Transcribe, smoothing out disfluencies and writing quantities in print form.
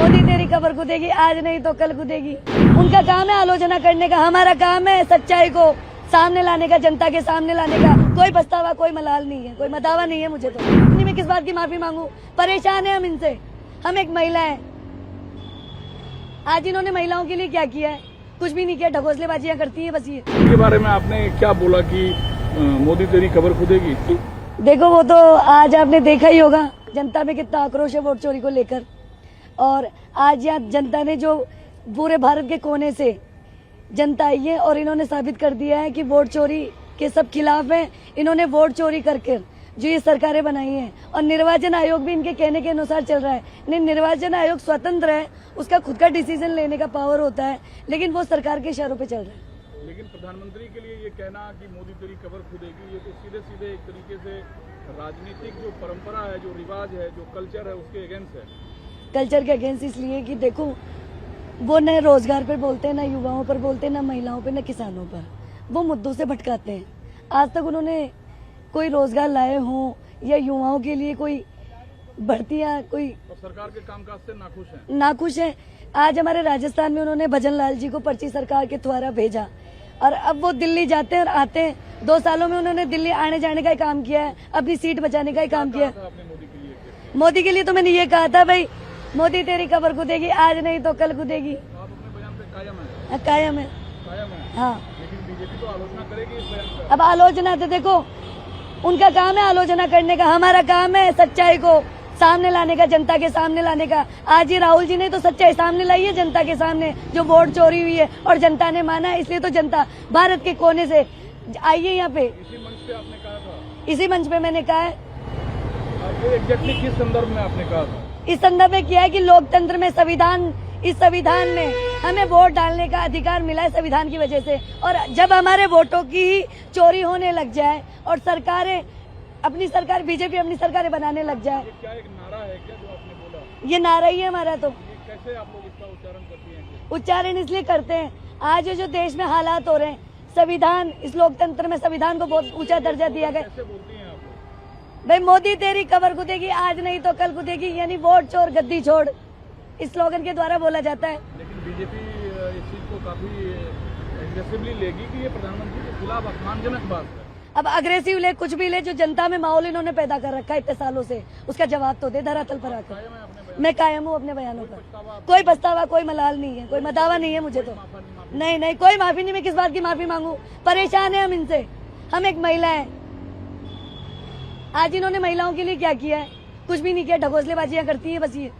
मोदी तेरी कबर खुदेगी, आज नहीं तो कल खुदेगी। उनका काम है आलोचना करने का, हमारा काम है सच्चाई को सामने लाने का, जनता के सामने लाने का। कोई पछतावा, कोई मलाल नहीं है, कोई मदावा नहीं है मुझे तो। इतनी मैं किस बात की माफी मांगू, परेशान है हम इनसे। हम एक महिला है, आज इन्होंने महिलाओं के लिए क्या किया है? कुछ भी नहीं किया, ढकोसलेबाजियां करती है बस। ये इसके बारे में आपने क्या बोला कि मोदी तेरी खबर खुदेगी? देखो, वो तो आज आपने देखा ही होगा जनता में कितना आक्रोश है वोट चोरी को लेकर। और आज यहाँ जनता ने जो पूरे भारत के कोने से जनता आई है और इन्होंने साबित कर दिया है कि वोट चोरी के सब खिलाफ है। इन्होंने वोट चोरी करके जो ये सरकारें बनाई हैं, और निर्वाचन आयोग भी इनके कहने के अनुसार चल रहा है। नहीं, निर्वाचन आयोग स्वतंत्र है, उसका खुद का डिसीजन लेने का पावर होता है, लेकिन वो सरकार के इशारों पे चल रहा है। लेकिन प्रधानमंत्री के लिए ये कहना कि मोदी तेरी खबर खुदेगी, ये तो सीधे सीधे एक तरीके से राजनीतिक जो परंपरा है, जो रिवाज है, जो कल्चर है, उसके अगेंस्ट है। कल्चर के अगेंस्ट इसलिए कि देखो, वो न रोजगार पर बोलते हैं, न युवाओं पर बोलते हैं, न महिलाओं पर, न किसानों पर। वो मुद्दों से भटकाते हैं। आज तक उन्होंने कोई रोजगार लाए हों या युवाओं के लिए कोई भर्तियां, कोई और सरकार के कामकाज से नाखुश है। आज हमारे राजस्थान में उन्होंने भजन लाल जी को पर्ची सरकार के द्वारा भेजा, और अब वो दिल्ली जाते हैं और आते हैं। 2 सालों में उन्होंने दिल्ली आने जाने का ही काम किया है, अपनी सीट बचाने का ही काम किया है। मोदी के लिए तो मैंने ये कहा था, भाई मोदी तेरी कबर खुदेगी, आज नहीं तो कल खुदेगी। आप अपने बयान पे कायम है? कायम है। कायम है। हाँ, लेकिन बीजेपी तो आलोचना करेगी इस बयान पर। अब आलोचना तो देखो, उनका काम है आलोचना करने का, हमारा काम है सच्चाई को सामने लाने का, जनता के सामने लाने का। आज ये राहुल जी ने तो सच्चाई सामने लाई है जनता के सामने, जो वोट चोरी हुई है और जनता ने माना है। इसलिए तो जनता भारत के कोने से आई है यहाँ पे। इसी मंच पे आपने कहा था? इसी मंच पे मैंने कहा है। ये एग्जैक्टली किस संदर्भ में आपने कहा था? इस संदर्भ में किया है कि लोकतंत्र में इस संविधान में हमें वोट डालने का अधिकार मिला है संविधान की वजह से। और जब हमारे वोटों की ही चोरी होने लग जाए और सरकारें बीजेपी अपनी सरकारें बनाने लग जाए। ये क्या एक नारा है क्या जो आपने बोला? ये नारा ही है हमारा। तो ये कैसे आप लोग इसका उच्चारण करती हैं? उच्चारण इसलिए करते हैं, आज जो देश में हालात हो रहे हैं, संविधान, इस लोकतंत्र में संविधान को बहुत ऊंचा दर्जा दिया गया। कैसे बोलती हैं आप? भाई मोदी तेरी कबर खुदेगी, आज नहीं तो कल खुदेगी, यानी वोट चोर गद्दी छोड़, इस स्लोगन के द्वारा बोला जाता है। लेकिन बीजेपी इस चीज को काफी एग्रेसिवली लेगी कि ये प्रधानमंत्री के खिलाफ अपमानजनक बात है। अब अग्रेसिव ले, कुछ भी ले, जो जनता में माहौल इन्होंने पैदा कर रखा है इतने सालों से, उसका जवाब तो दे धरातल पर आकर। कायम है अपने बयान? मैं कायम हूँ अपने बयानों पर। कोई पछतावा, कोई मलाल नहीं है, कोई मदावा नहीं है मुझे तो। नहीं, कोई माफी नहीं। मैं किस बात की माफी मांगू, परेशान है हम इनसे। हम एक महिला है, आज इन्होंने महिलाओं के लिए क्या किया है? कुछ भी नहीं किया, ढकोसलेबाजियां करती है बस। ये